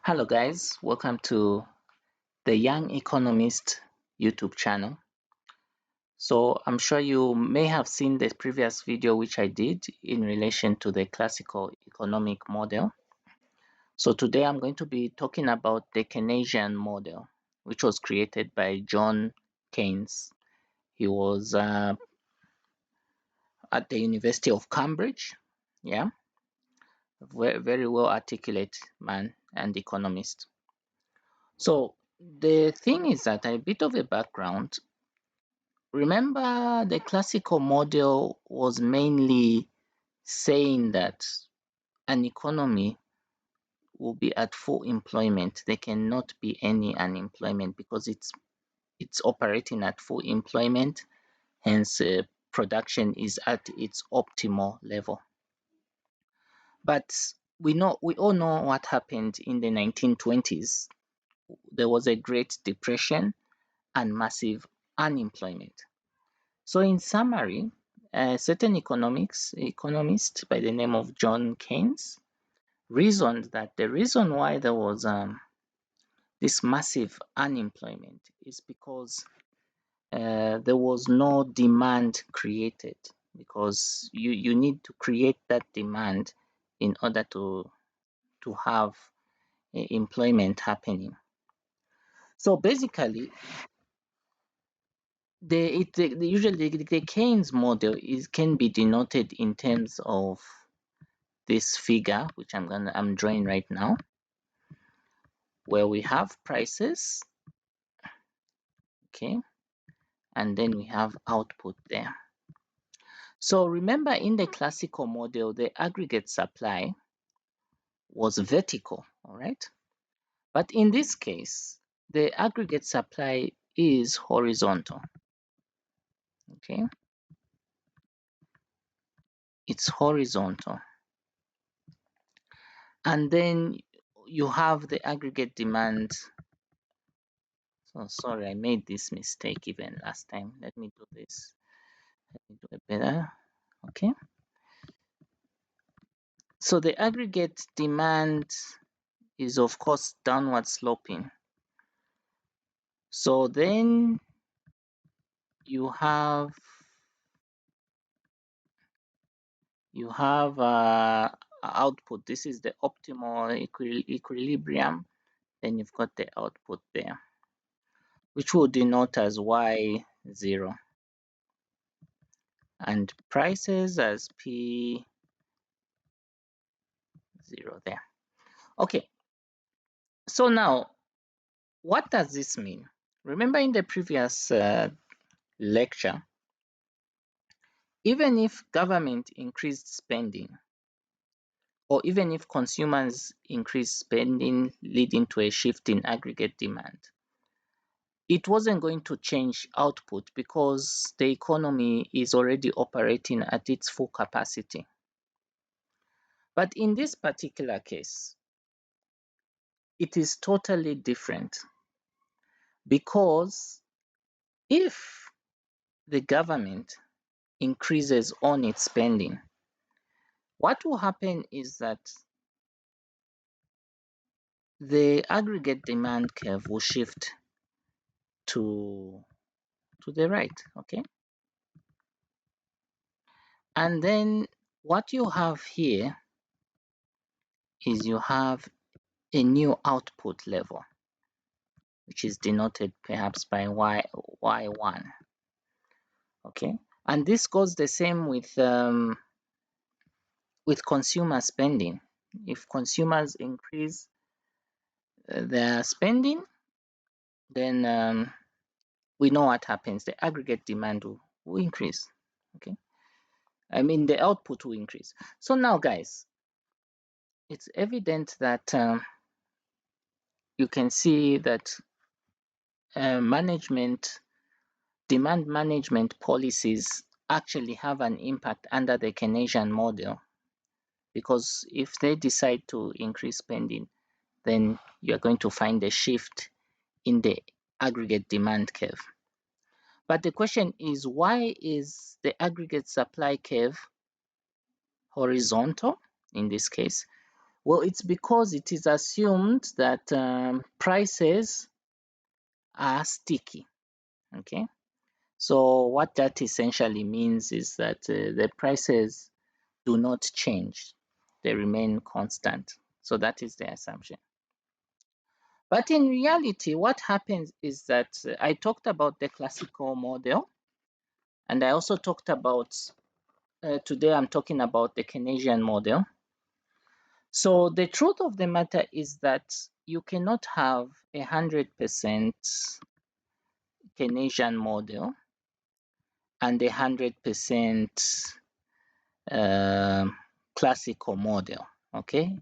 Hello guys, welcome to the Young Economist YouTube channel. So I'm sure you may have seen the previous video which I did in relation to the classical economic model. So today I'm going to be talking about the Keynesian model, which was created by John Keynes. He was at the University of Cambridge. Yeah, very well articulate man and economist. So the thing is that a bit of a background. Remember, the classical model was mainly saying that an economy will be at full employment. There cannot be any unemployment because it's operating at full employment. Hence, production is at its optimal level. But we all know what happened in the 1920s. There was a Great Depression and massive unemployment. So in summary, a certain economist by the name of John Keynes reasoned that the reason why there was this massive unemployment is because there was no demand created, because you need to create that demand in order to have employment happening. So basically, usually the Keynes model can be denoted in terms of this figure, which I'm drawing right now, where we have prices, okay, and then we have output there. So remember, in the classical model, the aggregate supply was vertical, all right? But in this case, the aggregate supply is horizontal, okay? It's horizontal. And then you have the aggregate demand. So sorry, I made this mistake even last time. Let me do this. Let me do it better. Okay. So the aggregate demand is of course downward sloping. So then you have output. This is the optimal equilibrium. Then you've got the output there, which will denote as Y0, and prices as P0 there. Okay, so now what does this mean? Remember, in the previous lecture, even if government increased spending, or even if consumers increase spending leading to a shift in aggregate demand, it wasn't going to change output because the economy is already operating at its full capacity. But in this particular case, it is totally different, because if the government increases on its spending, what will happen is that the aggregate demand curve will shift to the right, okay? And then what you have here is you have a new output level, which is denoted perhaps by Y1, okay? And this goes the same with consumer spending. If consumers increase their spending, then we know what happens. The aggregate demand will increase, okay? I mean, the output will increase. So now, guys, it's evident that you can see that demand management policies actually have an impact under the Keynesian model, because if they decide to increase spending, then you're going to find a shift in the aggregate demand curve. But the question is, why is the aggregate supply curve horizontal in this case, Well, it's because it is assumed that prices are sticky. Okay, so what that essentially means is that the prices do not change, they remain constant. So that is the assumption. But in reality, what happens is that I talked about the classical model, and I also talked about, today I'm talking about the Keynesian model. So the truth of the matter is that you cannot have 100% Keynesian model and 100% classical model. Okay,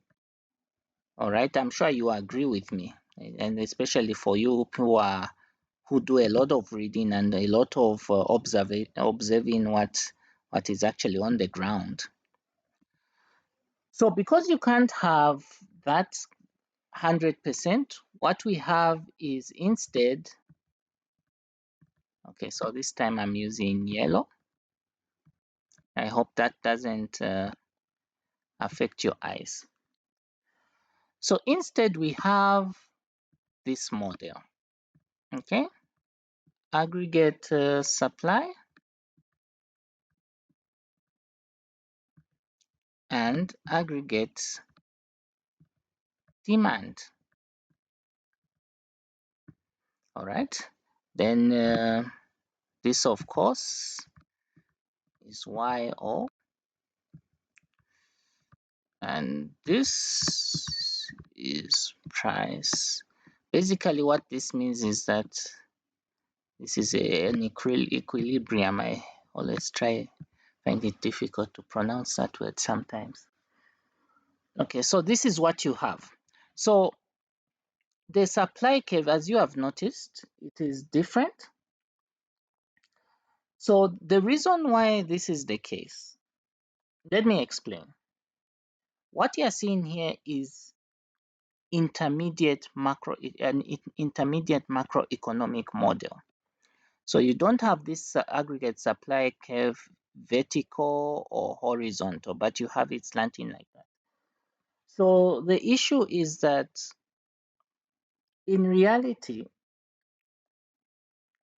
all right. I'm sure you agree with me, and especially for you who do a lot of reading and a lot of observing what is actually on the ground. So because you can't have that 100%, what we have is instead, okay, so this time I'm using yellow. I hope that doesn't affect your eyes. So instead we have this model, okay, aggregate supply and aggregate demand. All right, then this of course is YO, and this is price. Basically what this means is that this is an equilibrium. I always find it difficult to pronounce that word sometimes. Okay, so this is what you have. So the supply curve, as you have noticed, it is different. So the reason why this is the case, let me explain. What you are seeing here is an intermediate macroeconomic model. So you don't have this aggregate supply curve vertical or horizontal, but you have it slanting like that. So the issue is that in reality,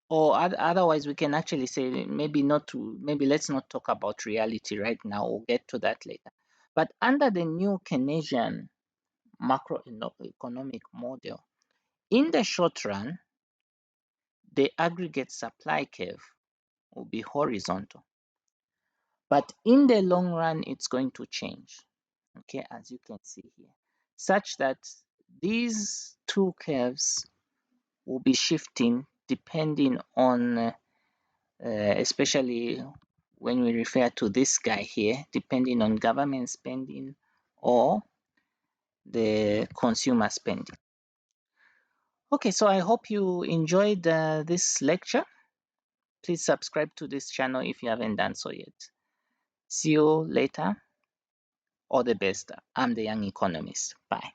or otherwise we can actually say maybe let's not talk about reality right now, we'll get to that later. But under the new Keynesian macroeconomic model, in the short run, the aggregate supply curve will be horizontal. But in the long run, it's going to change, okay, as you can see here, such that these two curves will be shifting depending on, especially when we refer to this guy here, depending on government spending or the consumer spending. Okay, so I hope you enjoyed this lecture. Please subscribe to this channel if you haven't done so yet. See you later. All the best. I'm the Young Economist. Bye.